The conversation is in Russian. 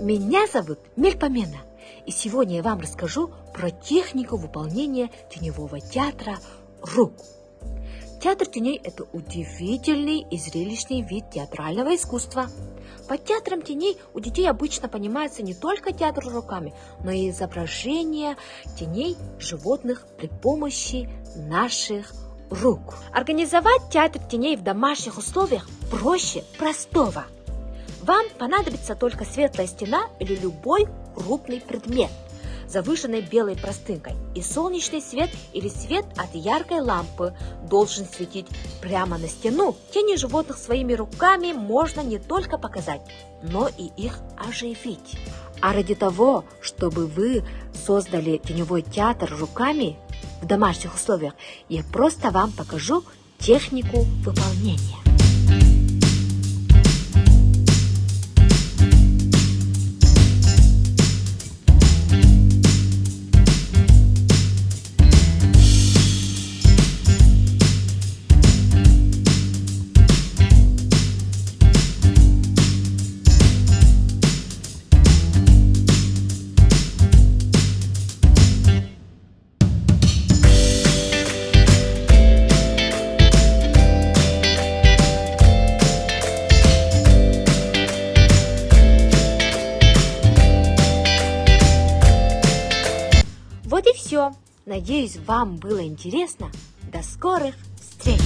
Меня зовут Мельпомена, и сегодня я вам расскажу про технику выполнения теневого театра рук. Театр теней – это удивительный и зрелищный вид театрального искусства. Под театром теней у детей обычно понимается не только театр руками, но и изображение теней животных при помощи наших рук. Организовать театр теней в домашних условиях проще простого. Вам понадобится только светлая стена или любой крупный предмет, завышенной белой простынкой, и солнечный свет или свет от яркой лампы должен светить прямо на стену. Тени животных своими руками можно не только показать, но и их оживить. А ради того, чтобы вы создали теневой театр руками в домашних условиях, я просто вам покажу технику выполнения. Вот и все. Надеюсь, вам было интересно. До скорых встреч!